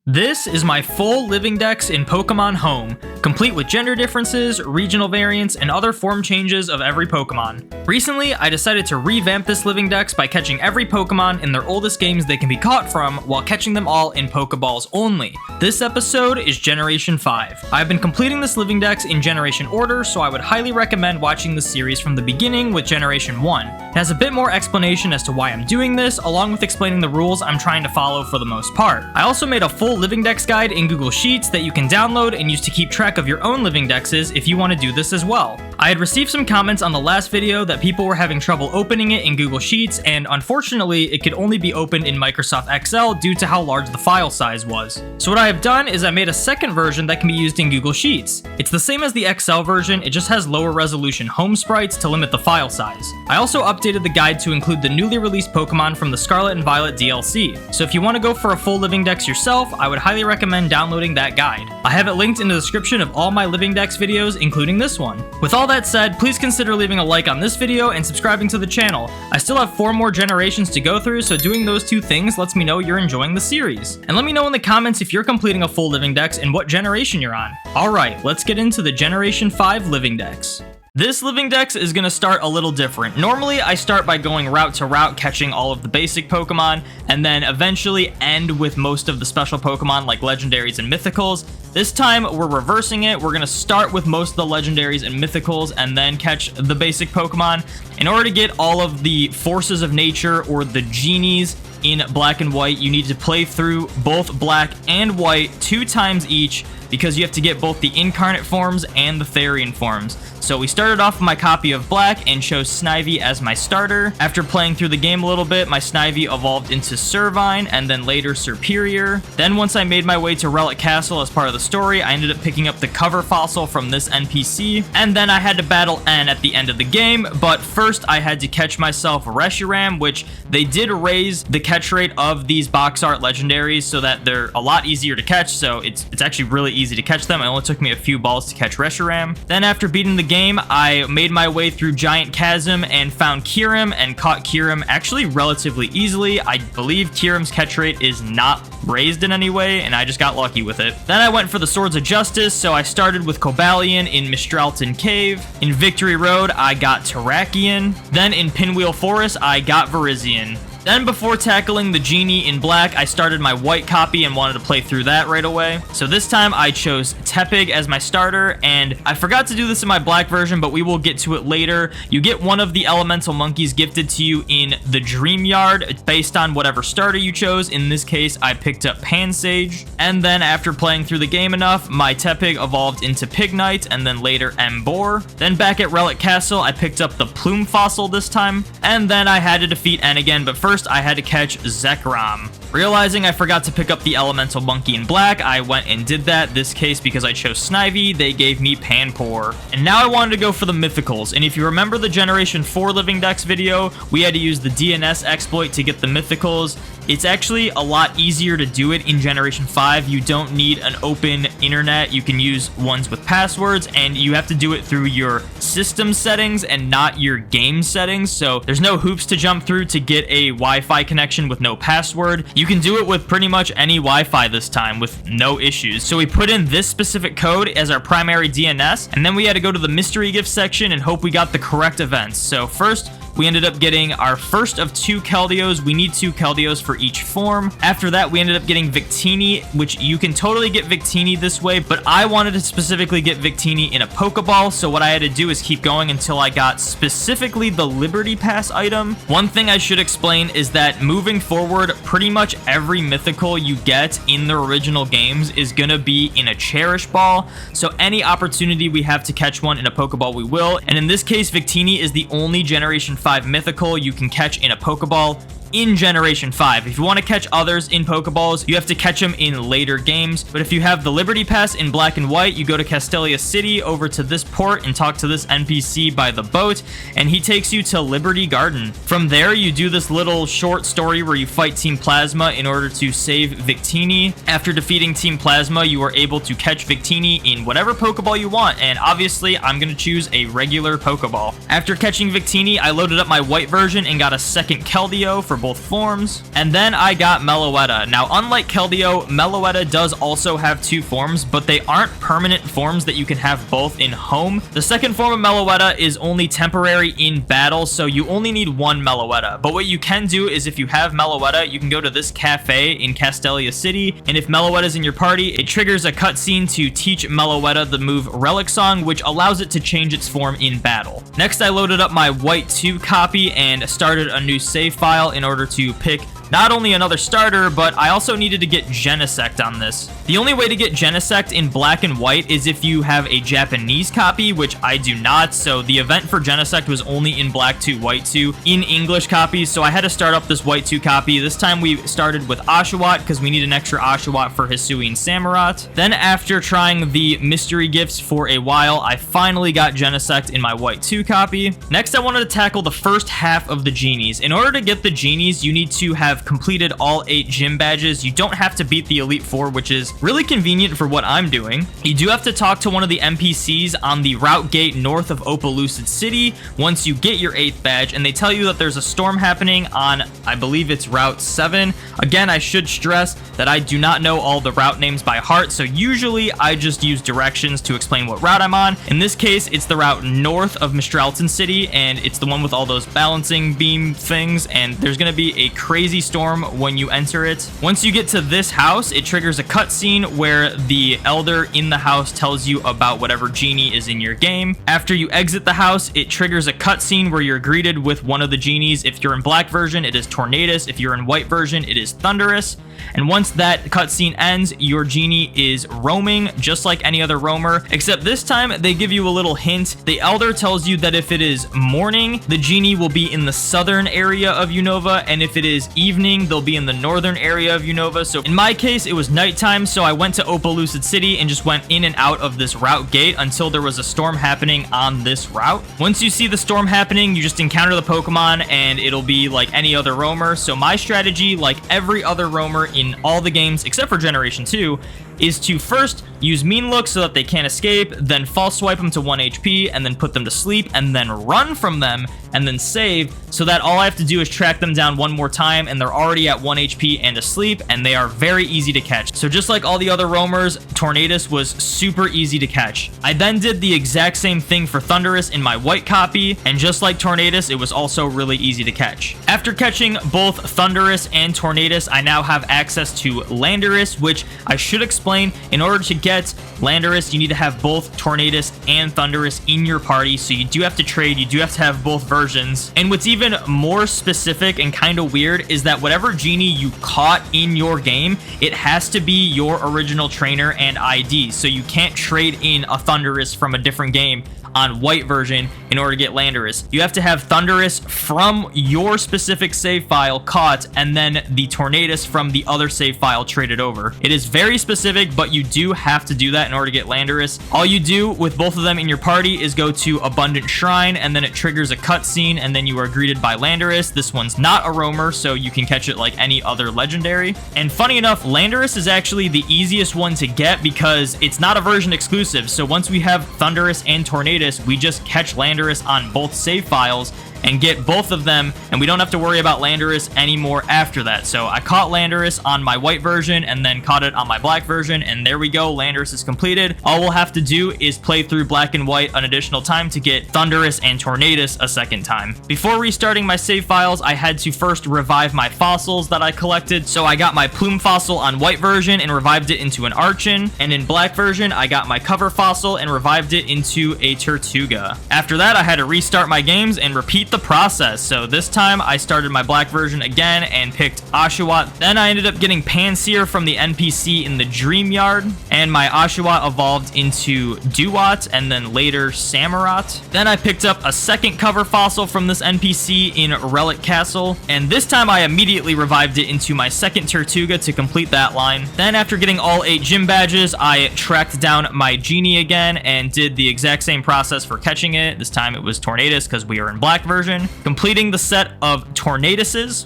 This is my full living dex in Pokemon Home, complete with gender differences, regional variants, and other form changes of every Pokemon. Recently, I decided to revamp this living dex by catching every Pokemon in their oldest games they can be caught from while catching them all in Pokeballs only. This episode is Generation 5. I've been completing this living dex in generation order, so I would highly recommend watching the series from the beginning with Generation 1. It has a bit more explanation as to why I'm doing this, along with explaining the rules I'm trying to follow for the most part. I also made a full living dex guide in Google Sheets that you can download and use to keep track of your own living dexes if you want to do this as well. I had received some comments on the last video that people were having trouble opening it in Google Sheets, and unfortunately it could only be opened in Microsoft Excel due to how large the file size was. So what I have done is I made a second version that can be used in Google Sheets. It's the same as the Excel version, it just has lower resolution home sprites to limit the file size. I also updated the guide to include the newly released Pokemon from the Scarlet and Violet DLC. So if you want to go for a full living dex yourself, I would highly recommend downloading that guide. I have it linked in the description of all my living dex videos, including this one. With all that said, please consider leaving a like on this video and subscribing to the channel. I still have 4 more generations to go through, so doing those 2 things lets me know you're enjoying the series. And let me know in the comments if you're completing a full living dex and what generation you're on. Alright, let's get into the Generation 5 living dex. This living dex is going to start a little different. Normally, I start by going route to route, catching all of the basic Pokemon, and then eventually end with most of the special Pokemon like legendaries and mythicals. This time, we're reversing it. We're going to start with most of the legendaries and mythicals and then catch the basic Pokemon. In order to get all of the forces of nature, or the genies, in black and white, you need to play through both black and white 2 times each, because you have to get both the incarnate forms and the Therian forms. So we started off with my copy of black and chose Snivy as my starter. After playing through the game a little bit, my Snivy evolved into Servine and then later Superior. Then once I made my way to Relic Castle as part of the story, I ended up picking up the cover fossil from this NPC, and then I had to battle N at the end of the game. But first I had to catch myself Reshiram, which they did raise the catch rate of these box art legendaries so that they're a lot easier to catch, so it's actually really easy to catch them. It only took me a few balls to catch Reshiram. Then after beating the game, I made my way through Giant Chasm and found Kyurem and caught Kyurem actually relatively easily. I believe Kyurem's catch rate is not raised in any way, and I just got lucky with it. Then I went for the Swords of Justice, so I started with Cobalion in Mistralton Cave. In Victory Road, I got Terrakion. Then in Pinwheel Forest, I got Virizion. Then before tackling the Genie in black, I started my white copy and wanted to play through that right away. So this time I chose Tepig as my starter, and I forgot to do this in my black version, but we will get to it later. You get one of the elemental monkeys gifted to you in the Dream Yard based on whatever starter you chose. In this case, I picked up Pansage. And then after playing through the game enough, my Tepig evolved into Pignite and then later Emboar. Then back at Relic Castle, I picked up the Plume Fossil this time. And then I had to defeat N again, but first I had to catch Zekrom. Realizing I forgot to pick up the elemental monkey in black, I went and did that. This case, because I chose Snivy, they gave me Panpour. And now I wanted to go for the mythicals. And if you remember the Generation 4 living dex video, we had to use the DNS exploit to get the mythicals. It's actually a lot easier to do it in Generation 5. You don't need an open internet. You can use ones with passwords, and you have to do it through your system settings and not your game settings. So there's no hoops to jump through to get a Wi-Fi connection with no password. You can do it with pretty much any Wi-Fi this time with no issues. So we put in this specific code as our primary DNS, and then we had to go to the mystery gift section and hope we got the correct events. So first, we ended up getting our first of 2 Keldeos. We need 2 Keldeos for each form. After that, we ended up getting Victini, which you can totally get Victini this way, but I wanted to specifically get Victini in a Pokeball, so what I had to do is keep going until I got specifically the Liberty Pass item. One thing I should explain is that moving forward, pretty much every mythical you get in the original games is gonna be in a Cherish Ball, so any opportunity we have to catch one in a Pokeball, we will. And in this case, Victini is the only Generation 5 mythical you can catch in a Pokeball in Generation 5. If you want to catch others in Pokeballs, you have to catch them in later games. But if you have the Liberty Pass in black and white, you go to Castelia City over to this port and talk to this NPC by the boat, and he takes you to Liberty Garden. From there, you do this little short story where you fight Team Plasma in order to save Victini. After defeating Team Plasma, you are able to catch Victini in whatever Pokeball you want, and obviously, I'm going to choose a regular Pokeball. After catching Victini, I loaded up my white version and got a second Keldeo for both forms. And then I got Meloetta. Now, unlike Keldeo, Meloetta does also have 2 forms, but they aren't permanent forms that you can have both in home. The second form of Meloetta is only temporary in battle, so you only need 1 Meloetta. But what you can do is if you have Meloetta, you can go to this cafe in Castelia City, and if Meloetta is in your party, it triggers a cutscene to teach Meloetta the move Relic Song, which allows it to change its form in battle. Next, I loaded up my White 2 copy and started a new save file in order to pick not only another starter, but I also needed to get Genesect on this. The only way to get Genesect in black and white is if you have a Japanese copy, which I do not, so the event for Genesect was only in black 2, white 2, in English copies, so I had to start up this white 2 copy. This time we started with Oshawott, because we need an extra Oshawott for Hisuian Samurott. Then after trying the mystery gifts for a while, I finally got Genesect in my white 2 copy. Next, I wanted to tackle the first half of the genies. In order to get the genies, you need to have completed all 8 gym badges. You don't have to beat the Elite Four, which is really convenient for what I'm doing. You do have to talk to one of the NPCs on the route gate north of Opalucid City once you get your 8th badge, and they tell you that there's a storm happening on, I believe it's Route 7. Again, I should stress that I do not know all the route names by heart, so usually I just use directions to explain what route I'm on. In this case, it's the route north of Mistralton City, and it's the one with all those balancing beam things, and there's going to be a crazy storm when you enter it. Once you get to this house, it triggers a cutscene where the elder in the house tells you about whatever genie is in your game. After you exit the house, it triggers a cutscene where you're greeted with one of the genies. If you're in black version, it is Tornadus. If you're in white version, it is Thunderous. And once that cutscene ends, your genie is roaming just like any other roamer, except this time they give you a little hint. The elder tells you that if it is morning, the genie will be in the southern area of Unova, and if it is evening, they'll be in the northern area of Unova. So in my case, it was nighttime, so I went to Opalucid City and just went in and out of this route gate until there was a storm happening on this route. Once you see the storm happening, you just encounter the Pokemon and it'll be like any other roamer. So my strategy, like every other roamer in all the games except for Generation 2, is to first use Mean Look so that they can't escape, then false swipe them to 1 HP, and then put them to sleep, and then run from them, and then save, so that all I have to do is track them down one more time, and they're already at 1 HP and asleep, and they are very easy to catch. So just like all the other roamers, Tornadus was super easy to catch. I then did the exact same thing for Thunderous in my white copy, and just like Tornadus, it was also really easy to catch. After catching both Thunderous and Tornadus, I now have access to Landorus, which I should explain. In order to get Landorus, you need to have both Tornadus and Thunderous in your party, so you do have to trade, you do have to have both versions. And what's even more specific and kind of weird is that whatever genie you caught in your game, it has to be your original trainer and ID, so you can't trade in a Thunderous from a different game on white version in order to get Landorus. You have to have Thunderous from your specific save file caught, and then the Tornadus from the other save file traded over. It is very specific, but you do have to do that in order to get Landorus. All you do with both of them in your party is go to Abundant Shrine, and then it triggers a cutscene, and then you are greeted by Landorus. This one's not a roamer, so you can catch it like any other legendary. And funny enough, Landorus is actually the easiest one to get because it's not a version exclusive. So once we have Thunderous and Tornadus, we just catch Landorus on both save files and get both of them, and we don't have to worry about Landorus anymore after that. So I caught Landorus on my white version and then caught it on my black version, and there we go, Landorus is completed. All we'll have to do is play through black and white an additional time to get Thunderous and Tornadus a second time. Before restarting my save files, I had to first revive my fossils that I collected. So I got my Plume fossil on white version and revived it into an Archon, and in black version I got my Cover fossil and revived it into a Tortuga. After that, I had to restart my games and repeat the process. So this time I started my black version again and picked Oshawott. Then I ended up getting Panseer from the NPC in the Dream Yard, and my Oshawott evolved into Duat and then later Samurott. Then I picked up a second Cover fossil from this NPC in Relic Castle, and this time I immediately revived it into my second Tortuga to complete that line. Then after getting all 8 gym badges, I tracked down my Genie again and did the exact same process for catching it. This time it was Tornadus because we are in black version. Completing the set of Tornaduses.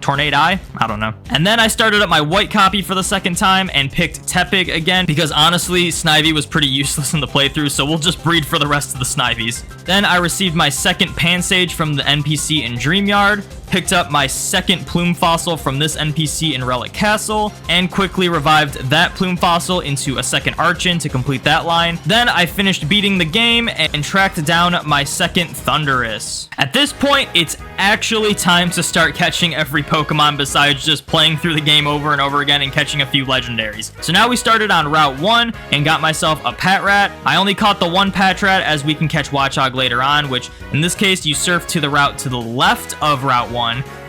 Tornadi? I don't know. And then I started up my white copy for the second time and picked Tepig again because honestly, Snivy was pretty useless in the playthrough, so we'll just breed for the rest of the Snivies. Then I received my second Pansage from the NPC in Dream Yard, picked up my second plume fossil from this NPC in Relic Castle, and quickly revived that plume fossil into a second Archon to complete that line. Then I finished beating the game and tracked down my second Thundurus. At this point, it's actually time to start catching every Pokemon besides just playing through the game over and over again and catching a few legendaries. So now we started on Route 1 and got myself a Patrat. I only caught the one Patrat, as we can catch Watchog later on, which in this case you surf to the route to the left of Route 1,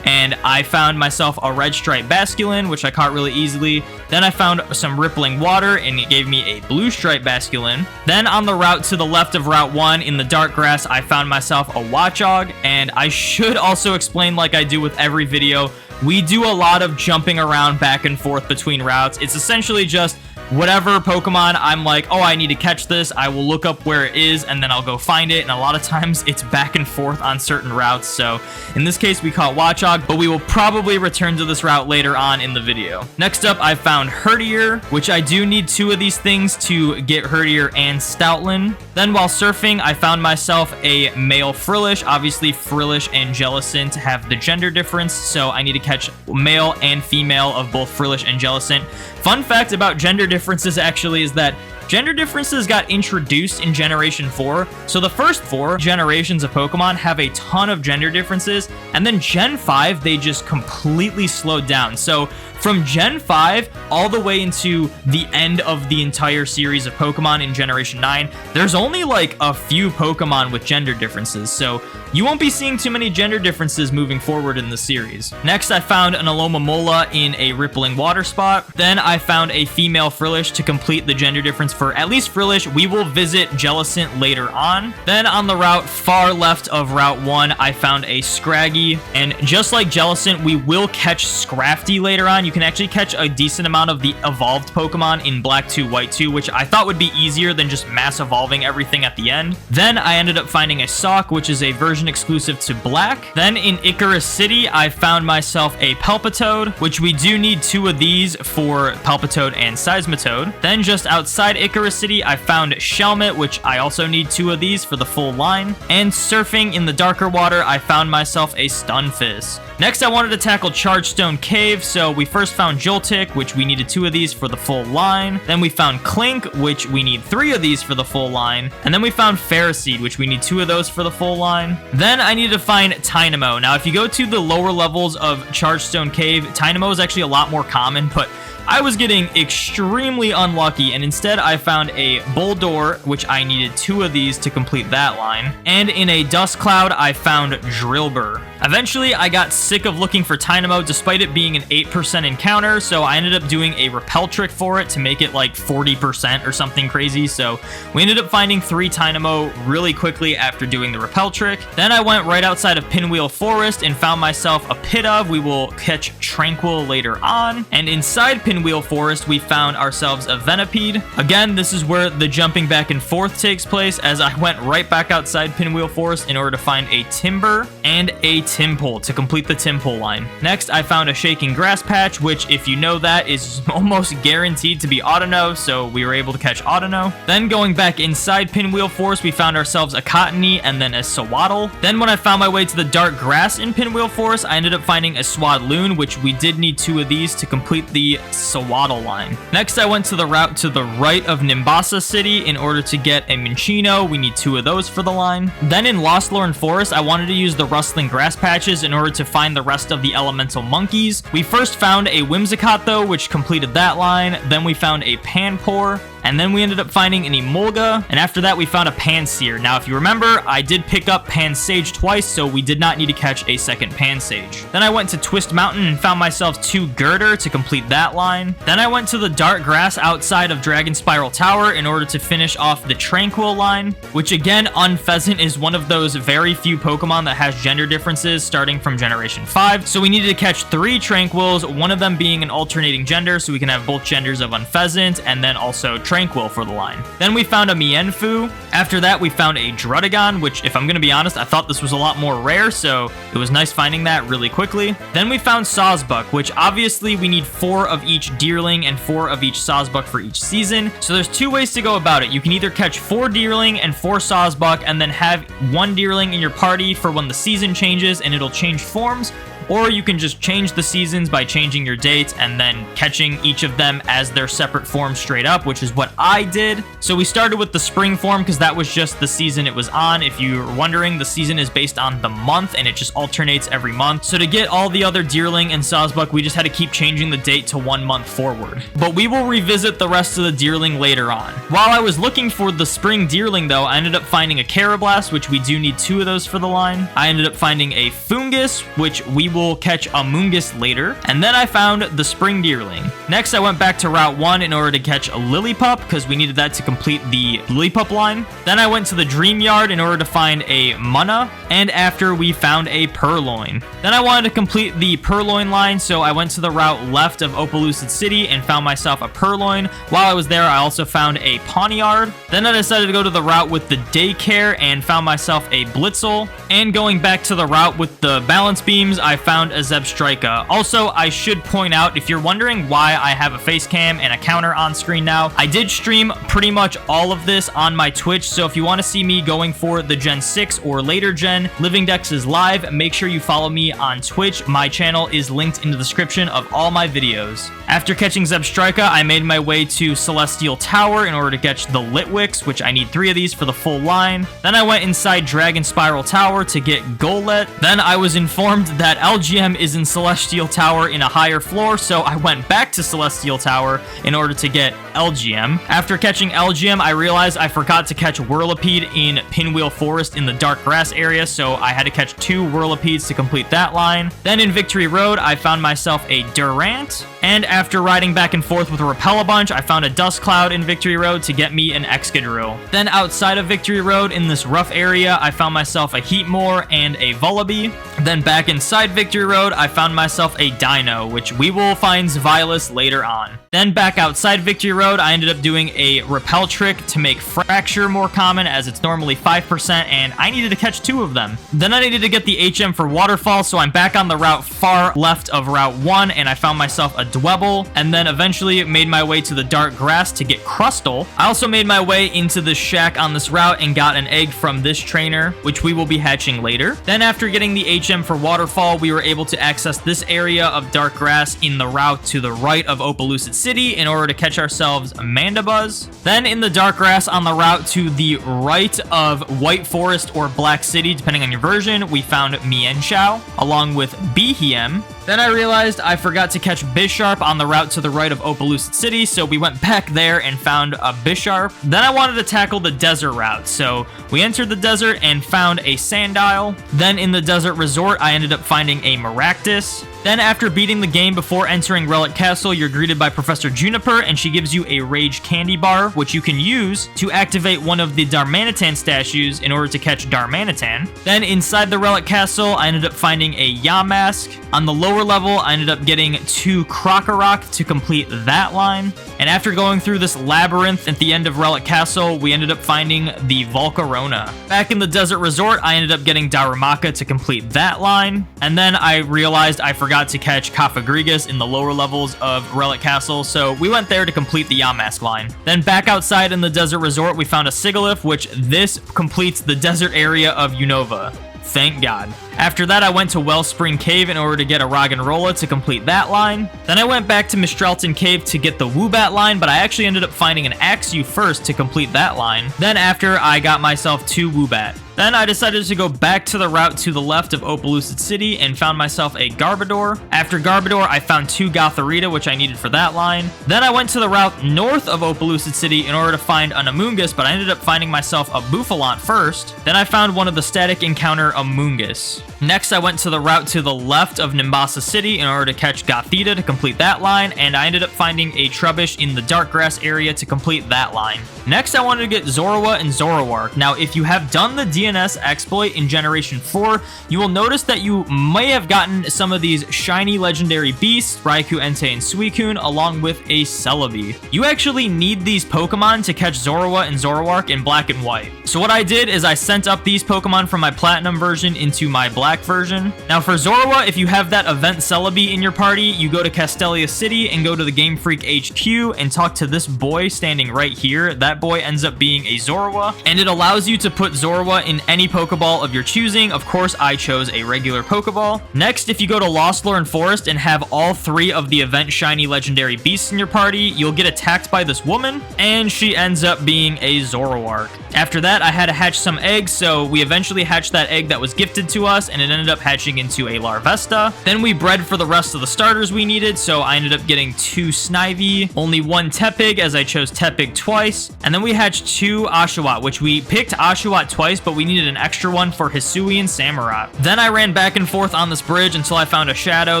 and I found myself a red stripe basculin, which I caught really easily. Then I found some rippling water, and it gave me a blue stripe basculin. Then on the route to the left of Route 1 in the dark grass, I found myself a Watchog. And I should also explain, like I do with every video, we do a lot of jumping around back and forth between routes. It's essentially just whatever Pokemon I'm like, oh, I need to catch this, I will look up where it is, and then I'll go find it. And a lot of times it's back and forth on certain routes. So in this case, we caught Watchog, but we will probably return to this route later on in the video. Next up, I found Herdier, which I do need 2 of these things to get Herdier and Stoutland. Then while surfing, I found myself a male Frillish. Obviously, Frillish and Jellicent have the gender difference, so I need to catch male and female of both Frillish and Jellicent. Fun fact about gender differences actually is that gender differences got introduced in Generation 4, so the first 4 generations of Pokemon have a ton of gender differences, and then Gen 5, they just completely slowed down. So from Gen 5 all the way into the end of the entire series of Pokemon in Generation 9, there's only like a few Pokemon with gender differences, so you won't be seeing too many gender differences moving forward in the series. Next, I found an Alomomola in a rippling water spot. Then I found a female Frillish to complete the gender difference for at least Frillish. We will visit Jellicent later on. Then on the route far left of Route 1, I found a Scraggy, and just like Jellicent, we will catch Scrafty later on. You can actually catch a decent amount of the evolved Pokemon in Black 2, White 2, which I thought would be easier than just mass evolving everything at the end. Then I ended up finding a Sawk, which is a version exclusive to Black. Then in Icarus City, I found myself a Palpitoad, which we do need 2 of these for Palpitoad and Seismitoad. Then just outside Icarus City, I found Shelmet, which I also need 2 of these for the full line. And surfing in the darker water, I found myself a Stunfisk. Next, I wanted to tackle Chargestone Cave, so we first found Joltik, which we needed 2 of these for the full line. Then we found Clink, which we need 3 of these for the full line. And then we found Ferroseed, which we need 2 of those for the full line. Then I needed to find Tynamo. Now, if you go to the lower levels of Chargestone Cave, Tynamo is actually a lot more common, but I was getting extremely unlucky, and instead I found a Bulldor, which I needed 2 of these to complete that line. And in a Dust Cloud, I found Drillbur. Eventually, I got sick of looking for Tynamo despite it being an 8% encounter, so I ended up doing a repel trick for it to make it like 40% or something crazy. So we ended up finding 3 Tynamo really quickly after doing the repel trick. Then I went right outside of Pinwheel Forest and found myself a Pidove. We will catch Tranquil later on. And inside Pinwheel Forest, we found ourselves a Venipede. Again, this is where the jumping back and forth takes place, as I went right back outside Pinwheel Forest in order to find a Timber and a Timpole to complete the Timpole line. Next, I found a Shaking Grass Patch, which, if you know that, is almost guaranteed to be Autono, so we were able to catch Autono. Then going back inside Pinwheel Forest, we found ourselves a Cottony and then a Sawaddle. Then when I found my way to the dark grass in Pinwheel Forest, I ended up finding a Swadloon, which we did need 2 of these to complete the Sawaddle line. Next, I went to the route to the right of Nimbasa City in order to get a Minccino. We need 2 of those for the line. Then in Lost Lorn Forest, I wanted to use the Rustling Grass Patches in order to find the rest of the elemental monkeys. We first found a Whimsicott though, which completed that line. Then we found a Panpour, and then we ended up finding an Emolga, and after that we found a Pansear. Now, if you remember, I did pick up Pansage twice, so we did not need to catch a second Pansage. Then I went to Twist Mountain and found myself 2 Girder to complete that line. Then I went to the dark grass outside of Dragon Spiral Tower in order to finish off the Tranquil line, which again, Unpheasant is one of those very few Pokemon that has gender differences starting from Generation 5. So we needed to catch 3 Tranquils, one of them being an alternating gender, so we can have both genders of Unpheasant, and then also Tranquil for the line. Then we found a Mienfoo. After that, we found a Druddigon, which, if I'm going to be honest, I thought this was a lot more rare, so it was nice finding that really quickly. Then we found Sawsbuck, which obviously we need 4 of each Deerling and 4 of each Sawsbuck for each season. So there's 2 ways to go about it. You can either catch 4 Deerling and 4 Sawsbuck and then have 1 Deerling in your party for when the season changes and it'll change forms, or you can just change the seasons by changing your dates and then catching each of them as their separate form straight up, which is what I did. So we started with the spring form because that was just the season it was on. If you're wondering, the season is based on the month and it just alternates every month. So to get all the other Deerling and Sawsbuck, we just had to keep changing the date to 1 month forward. But we will revisit the rest of the Deerling later on. While I was looking for the spring Deerling though, I ended up finding a Carablast, which we do need 2 of those for the line. I ended up finding a Fungus, which we will catch a Moongus later. And then I found the spring Deerling. Next, I went back to Route 1 in order to catch a Lillipup because we needed that to complete the Lillipup line. Then I went to the Dream Yard in order to find a Munna, and after we found a Purloin. Then I wanted to complete the Purloin line, so I went to the route left of Opelucid City and found myself a Purloin. While I was there, I also found a Pawniard. Then I decided to go to the route with the Daycare and found myself a Blitzel. And going back to the route with the Balance Beams, I found a Zebstrika. Also, I should point out, if you're wondering why I have a face cam and a counter on screen now, I did stream pretty much all of this on my Twitch, so if you want to see me going for the Gen 6 or later gen Living Dexes live, make sure you follow me on Twitch. My channel is linked in the description of all my videos. After catching Zebstrika, I made my way to Celestial Tower in order to catch the Litwicks, which I need 3 of these for the full line. Then I went inside Dragon Spiral Tower to get Golett. Then I was informed that LGM is in Celestial Tower in a higher floor, so I went back to Celestial Tower in order to get LGM. After catching LGM, I realized I forgot to catch Whirlipede in Pinwheel Forest in the dark grass area, so I had to catch 2 Whirlipedes to complete that line. Then in Victory Road, I found myself a Durant, and after riding back and forth with a Repel-a-Bunch, I found a Dust Cloud in Victory Road to get me an Excadrill. Then outside of Victory Road, in this rough area, I found myself a Heatmore and a Vullaby. Then back inside Victory Road, I found myself a Dino, which we will find Zvilus later on. Then back outside Victory Road, I ended up doing a Repel trick to make Fracture more common, as it's normally 5%, and I needed to catch 2 of them. Then I needed to get the HM for Waterfall, so I'm back on the route far left of Route 1, and I found myself a Dwebble, and then eventually made my way to the dark grass to get Crustle. I also made my way into the shack on this route and got an egg from this trainer, which we will be hatching later. Then after getting the HM for Waterfall, we were able to access this area of dark grass in the route to the right of Opelucid City in order to catch ourselves Mandibuzz. Then in the dark grass on the route to the right of White Forest or Black City, depending on your version, we found Mienshao along with Behem. Then I realized I forgot to catch Bisharp on the route to the right of Opelucid City, so we went back there and found a Bisharp. Then I wanted to tackle the desert route, so we entered the desert and found a Sandile. Then in the desert resort, I ended up finding a Maractus. Then after beating the game before entering Relic Castle, you're greeted by Professor Juniper, and she gives you a Rage Candy Bar, which you can use to activate one of the Darmanitan statues in order to catch Darmanitan. Then inside the Relic Castle, I ended up finding a Yamask. On the lower level, I ended up getting 2 Krokorok to complete that line. And after going through this labyrinth at the end of Relic Castle, we ended up finding the Volcarona. Back in the Desert Resort, I ended up getting Darumaka to complete that line. And then I realized I forgot to catch Cofagrigus in the lower levels of Relic Castle, so we went there to complete the Yamask line. Then back outside in the Desert Resort, we found a Sigilyph, which this completes the desert area of Unova. Thank God. After that, I went to Wellspring Cave in order to get a Roggenrola to complete that line. Then I went back to Mistralton Cave to get the Woobat line, but I actually ended up finding an Axew first to complete that line. Then after, I got myself 2 Woobat. Then I decided to go back to the route to the left of Opelucid City and found myself a Garbodor. After Garbodor, I found 2 Gothorita, which I needed for that line. Then I went to the route north of Opelucid City in order to find an Amoonguss, but I ended up finding myself a Bouffalant first. Then I found one of the static encounter Amoonguss. Next, I went to the route to the left of Nimbasa City in order to catch Gothita to complete that line, and I ended up finding a Trubbish in the dark grass area to complete that line. Next, I wanted to get Zorua and Zoroark. Now, if you have done the DNS exploit in Generation 4, you will notice that you may have gotten some of these shiny legendary beasts, Raikou, Entei, and Suicune, along with a Celebi. You actually need these Pokemon to catch Zorua and Zoroark in black and white. So what I did is I sent up these Pokemon from my Platinum version into my black version. Now for Zorua, if you have that event Celebi in your party, you go to Castelia City and go to the Game Freak HQ and talk to this boy standing right here. That boy ends up being a Zorua, and it allows you to put Zorua in any Pokeball of your choosing. Of course, I chose a regular Pokeball. Next, if you go to Lost Lore Forest and have all 3 of the event shiny legendary beasts in your party, you'll get attacked by this woman, and she ends up being a Zoroark. After that, I had to hatch some eggs, so we eventually hatched that egg that was gifted to us, and it ended up hatching into a Larvesta. Then we bred for the rest of the starters we needed, so I ended up getting 2 Snivy, only 1 Tepig, as I chose Tepig twice, and then we hatched 2 Oshawott, which we picked Oshawott twice, but we needed an extra one for Hisui and Samurott. Then I ran back and forth on this bridge until I found a Shadow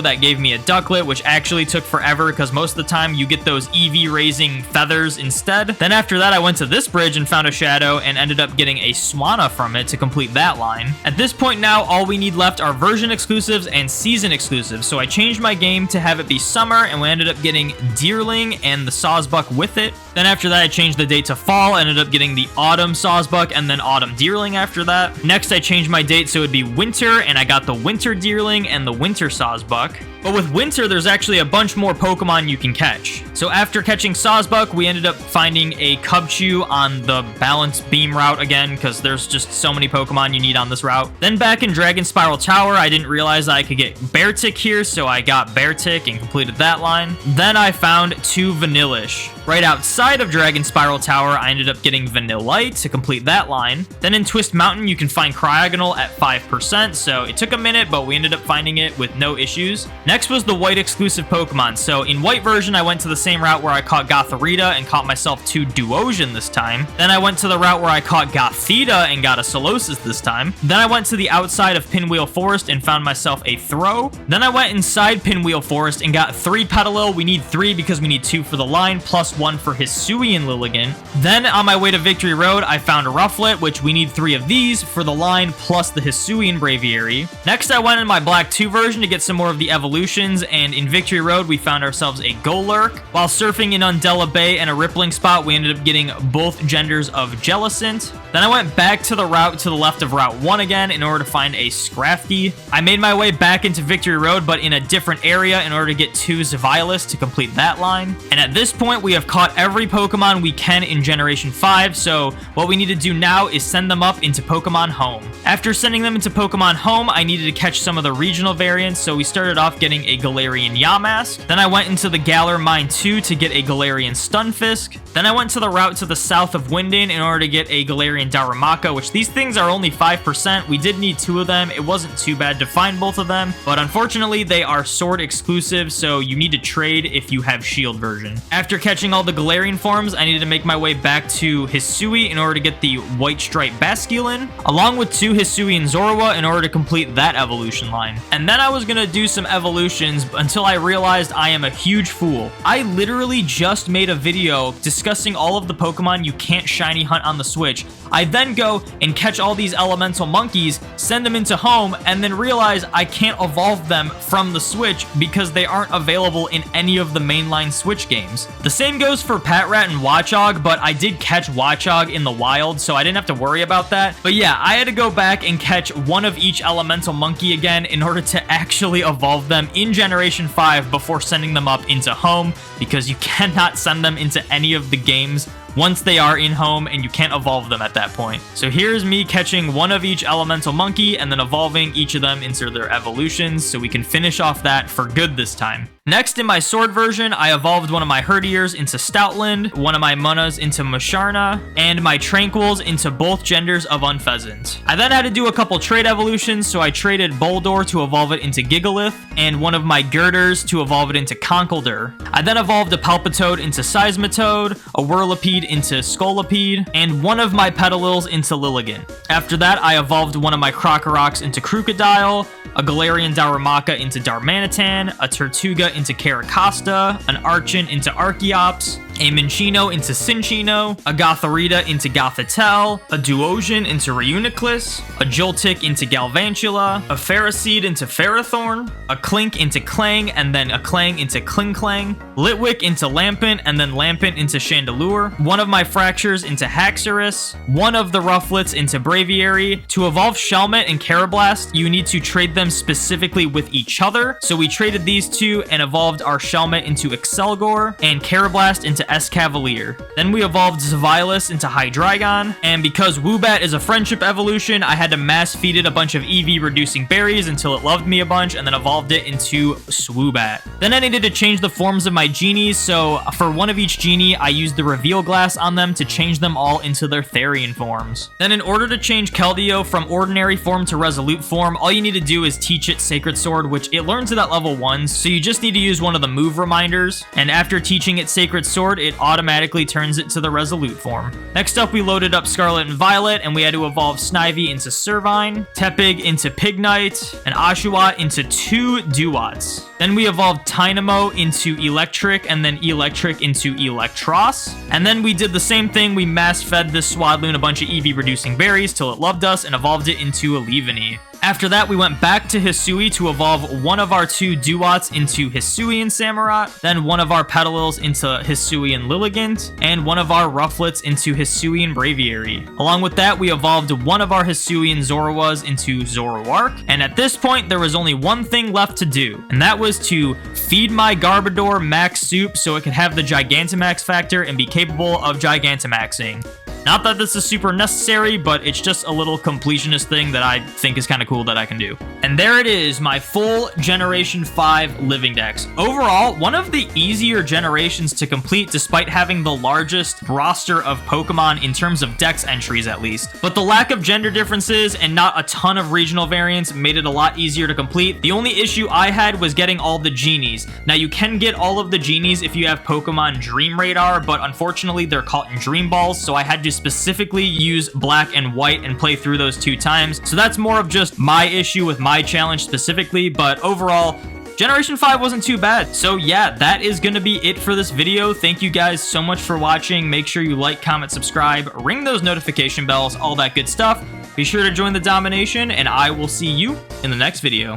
that gave me a Ducklet, which actually took forever, because most of the time you get those EV raising feathers instead. Then after that, I went to this bridge and found a Shadow, and ended up getting a Swanna from it to complete that line. At this point now, all we need left are version exclusives and season exclusives, so I changed my game to have it be summer, and we ended up getting Deerling and the Sawsbuck with it. Then after that, I changed the date to fall, ended up getting the autumn Sawsbuck and then autumn Deerling after that. Next, I changed my date so it'd be winter, and I got the winter Deerling and the winter Sawsbuck. But with winter, there's actually a bunch more Pokemon you can catch. So after catching Sawsbuck, we ended up finding a Cubchoo on the Balance Beam route again, because there's just so many Pokemon you need on this route. Then back in Dragon Spiral Tower, I didn't realize I could get Beartic here, so I got Beartic and completed that line. Then I found 2 Vanillish. Right outside of Dragon Spiral Tower, I ended up getting Vanillite to complete that line. Then in Twist Mountain, you can find Cryogonal at 5%, so it took a minute, but we ended up finding it with no issues. Next was the White exclusive Pokemon. So in White version, I went to the same route where I caught Gothorita and caught myself 2 Duosion this time. Then I went to the route where I caught Gothita and got a Solosis this time. Then I went to the outside of Pinwheel Forest and found myself a Throw. Then I went inside Pinwheel Forest and got 3 Petalil. We need 3 because we need 2 for the line, plus 1 for Hisui and Lilligant. Then on my way to Victory Road, I found a Rufflet, which we need 3 of these for the line, plus the Hisui and Braviary. Next, I went in my Black 2 version to get some more of the evolutions, and in Victory Road, we found ourselves a Golurk. While surfing in Undella Bay and a Rippling Spot, we ended up getting both genders of Jellicent. Then I went back to the route to the left of Route 1 again in order to find a Scrafty. I made my way back into Victory Road, but in a different area in order to get 2 Zaviolus to complete that line. And at this point, we have caught every Pokemon we can in Generation 5, so what we need to do now is send them up into Pokemon Home. After sending them into Pokemon Home, I needed to catch some of the regional variants, so we started off getting a Galarian Yamask. Then I went into the Galar Mine 2 to get a Galarian Stunfisk. Then I went to the route to the south of Windin in order to get a Galarian Darumaka, which these things are only 5%. We did need 2 of them. It wasn't too bad to find both of them, but unfortunately they are sword exclusive, so you need to trade if you have shield version. After catching all the Galarian forms, I needed to make my way back to Hisui in order to get the White Stripe Basculin, along with 2 Hisui and Zorua in order to complete that evolution line. And then I was gonna do some evolutions until I realized I am a huge fool. I literally just made a video discussing all of the Pokemon you can't shiny hunt on the Switch. I then go and catch all these elemental monkeys, send them into home, and then realize I can't evolve them from the Switch because they aren't available in any of the mainline Switch games. The same goes for Patrat and Watchog, but I did catch Watchog in the wild, so I didn't have to worry about that. But yeah, I had to go back and catch 1 of each elemental monkey again in order to actually evolve them in Generation 5 before sending them up into home, because you cannot send them into any of the games once they are in home, and you can't evolve them at that point. So here's me catching 1 of each elemental monkey and then evolving each of them into their evolutions, so we can finish off that for good this time. Next, in my sword version, I evolved 1 of my Herdiers into Stoutland, 1 of my Munnas into Musharna, and my Tranquils into both genders of Unpheasant. I then had to do a couple trade evolutions, so I traded Boldor to evolve it into Gigalith, and 1 of my Girders to evolve it into Conkeldurr. I then evolved a Palpitoad into Seismitoad, a Whirlipede into Scolipede, and 1 of my Petalils into Lilligant. After that, I evolved 1 of my Crocoroks into Crocodile, a Galarian Darumaka into Darmanitan, a Tortuga into Caracosta, an Archon into Archeops, a Minccino into Cinccino, a Gothorita into Gothitelle, a Duosion into Reuniclus, a Joltik into Galvantula, a Ferroseed into Ferrothorn, a Clink into Clang, and then a Clang into Klinklang, Litwick into Lampent, and then Lampent into Chandelure, 1 of my Fractures into Haxorus, 1 of the Rufflets into Braviary. To evolve Shelmet and Carablast, you need to trade them specifically with each other, so we traded these 2 and evolved our Shelmet into Excelgor, and Carablast into Escavalier. Then we evolved Xyvilus into Hydreigon, and because Woobat is a friendship evolution, I had to mass feed it a bunch of EV reducing berries until it loved me a bunch and then evolved it into Swoobat. Then I needed to change the forms of my genies, so for one of each genie, I used the reveal glass on them to change them all into their Therian forms. Then in order to change Keldeo from ordinary form to resolute form, all you need to do is teach it Sacred Sword, which it learns it at level 1, so you just need to use one of the move reminders, and after teaching it Sacred Sword, it automatically turns it to the resolute form. Next up, we loaded up Scarlet and Violet, and we had to evolve Snivy into Servine, Tepig into Pignite, and Oshawott into 2 Duots. Then we evolved Tynamo into Electric, and then Electric into Electros. And then we did the same thing, we mass fed this Swadloon a bunch of EV reducing berries till it loved us and evolved it into Alevany. After that, we went back to Hisui to evolve one of our 2 Duots into Hisuian Samurott, then one of our Petalils into Hisuian Lilligant, and one of our Rufflets into Hisuian Braviary. Along with that, we evolved one of our Hisuian Zorowas into Zoroark, and at this point, there was only one thing left to do, and that was to feed my Garbodor max soup so it could have the Gigantamax factor and be capable of Gigantamaxing. Not that this is super necessary, but it's just a little completionist thing that I think is kind of cool that I can do. And there it is, my full Generation 5 Living Dex. Overall, one of the easier generations to complete despite having the largest roster of Pokemon in terms of Dex entries at least. But the lack of gender differences and not a ton of regional variants made it a lot easier to complete. The only issue I had was getting all the genies. Now you can get all of the genies if you have Pokemon Dream Radar, but unfortunately they're caught in Dream Balls, so I had to specifically use black and white and play through those 2 times. So that's more of just my issue with my challenge specifically, but overall, Generation 5 wasn't too bad. So yeah, that is going to be it for this video. Thank you guys so much for watching. Make sure you like, comment, subscribe, ring those notification bells, all that good stuff. Be sure to join the domiNATION, and I will see you in the next video.